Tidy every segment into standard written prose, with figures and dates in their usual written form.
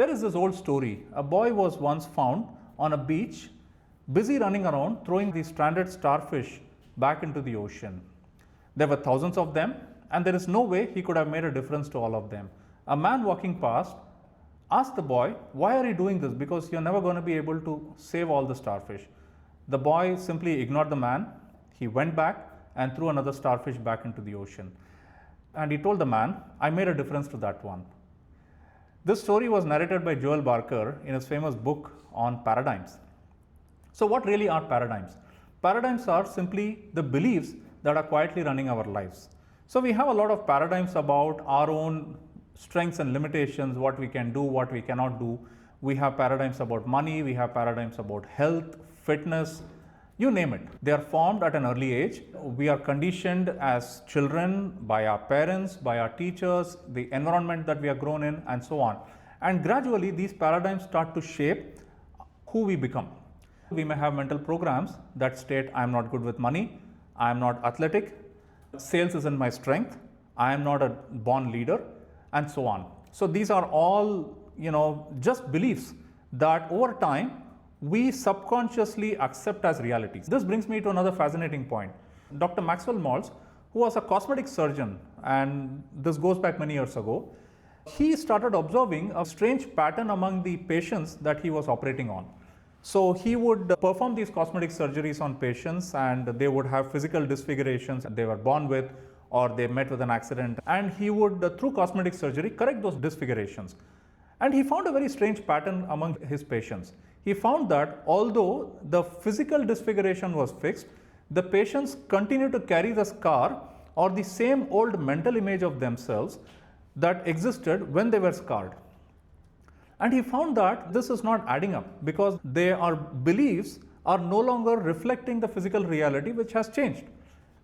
There is this old story. A boy was once found on a beach, busy running around, throwing the stranded starfish back into the ocean. There were thousands of them, and there is no way he could have made a difference to all of them. A man walking past asked the boy, "Why are you doing this? Because you're never going to be able to save all the starfish." The boy simply ignored the man. He went back and threw another starfish back into the ocean. And he told the man, "I made a difference to that one." This story was narrated by Joel Barker in his famous book on paradigms. So what really are paradigms? Paradigms are simply the beliefs that are quietly running our lives. So we have a lot of paradigms about our own strengths and limitations, what we can do, what we cannot do. We have paradigms about money, we have paradigms about health, fitness, you name it. They are formed at an early age. We are conditioned as children by our parents, by our teachers, the environment that we are grown in, and so on. And gradually these paradigms start to shape who we become. We may have mental programs that state, "I am not good with money, I am not athletic, sales isn't my strength, I am not a born leader," and so on. So these are all, just beliefs that over time we subconsciously accept as realities. This brings me to another fascinating point. Dr. Maxwell Maltz, who was a cosmetic surgeon, and this goes back many years ago, he started observing a strange pattern among the patients that he was operating on. So he would perform these cosmetic surgeries on patients, and they would have physical disfigurations they were born with, or they met with an accident, and he would, through cosmetic surgery, correct those disfigurations. And he found a very strange pattern among his patients. He found that although the physical disfiguration was fixed, the patients continued to carry the scar or the same old mental image of themselves that existed when they were scarred. And he found that this is not adding up, because their beliefs are no longer reflecting the physical reality which has changed.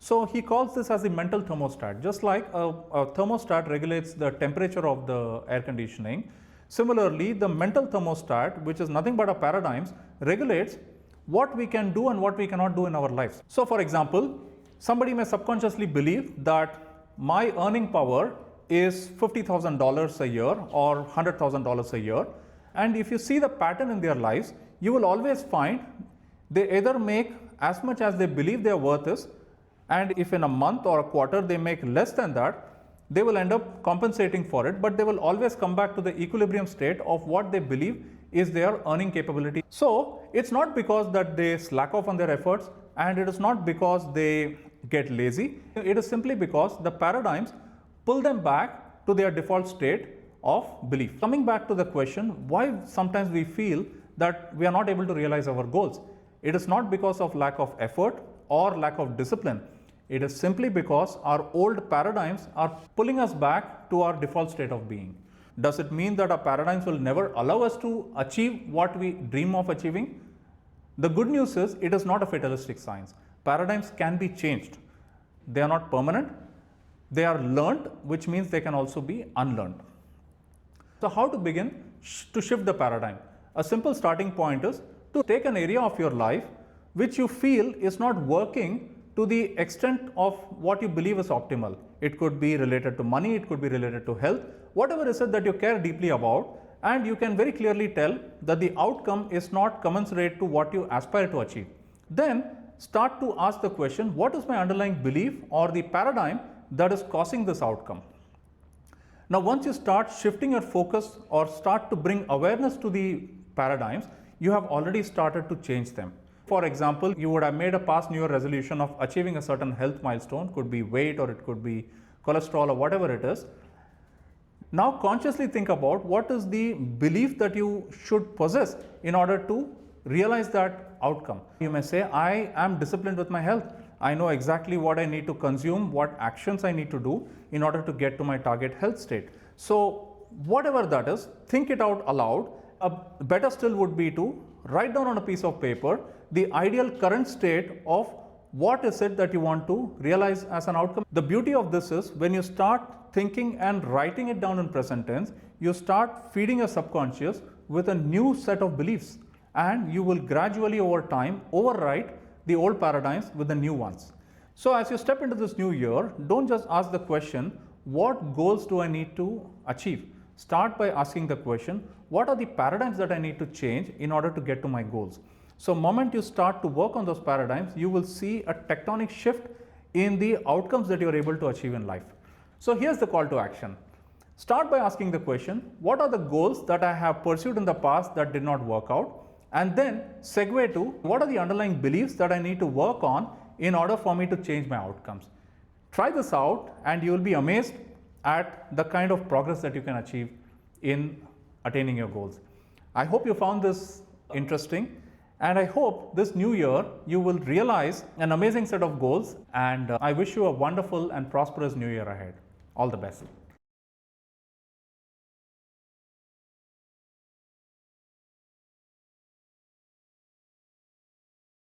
So he calls this as the mental thermostat. Just like a thermostat regulates the temperature of the air conditioning, similarly the mental thermostat, which is nothing but a paradigms, regulates what we can do and what we cannot do in our lives. So for example, somebody may subconsciously believe that my earning power is $50,000 a year or $100,000 a year, and if you see the pattern in their lives, you will always find they either make as much as they believe their worth is, and if in a month or a quarter they make less than that, they will end up compensating for it, but they will always come back to the equilibrium state of what they believe is their earning capability. So it's not because that they slack off on their efforts, and it is not because they get lazy. It is simply because the paradigms pull them back to their default state of belief. Coming back to the question, why sometimes we feel that we are not able to realize our goals? It is not because of lack of effort or lack of discipline. It is simply because our old paradigms are pulling us back to our default state of being. Does it mean that our paradigms will never allow us to achieve what we dream of achieving? The good news is it is not a fatalistic science. Paradigms can be changed. They are not permanent. They are learned, which means they can also be unlearned. So how to begin to shift the paradigm? A simple starting point is to take an area of your life which you feel is not working to the extent of what you believe is optimal. It could be related to money, it could be related to health, whatever is it that you care deeply about, and you can very clearly tell that the outcome is not commensurate to what you aspire to achieve. Then start to ask the question, what is my underlying belief or the paradigm that is causing this outcome? Now once you start shifting your focus or start to bring awareness to the paradigms, you have already started to change them. For example, you would have made a past New Year resolution of achieving a certain health milestone, could be weight or it could be cholesterol or whatever it is. Now consciously think about what is the belief that you should possess in order to realize that outcome. You may say, I am disciplined with my health. I know exactly what I need to consume, what actions I need to do in order to get to my target health state. So whatever that is, think it out aloud. Better still would be to write down on a piece of paper the ideal current state of what is it that you want to realize as an outcome. The beauty of this is when you start thinking and writing it down in present tense, you start feeding your subconscious with a new set of beliefs, and you will gradually over time overwrite the old paradigms with the new ones. So as you step into this new year, don't just ask the question, what goals do I need to achieve? Start by asking the question, what are the paradigms that I need to change in order to get to my goals. So moment you start to work on those paradigms, you will see a tectonic shift in the outcomes that you are able to achieve in life. So here's the call to action. Start by asking the question, what are the goals that I have pursued in the past that did not work out? And then segue to, what are the underlying beliefs that I need to work on in order for me to change my outcomes? Try this out and you will be amazed at the kind of progress that you can achieve in attaining your goals. I hope you found this interesting, and I hope this new year you will realize an amazing set of goals, and I wish you a wonderful and prosperous new year ahead. All the best.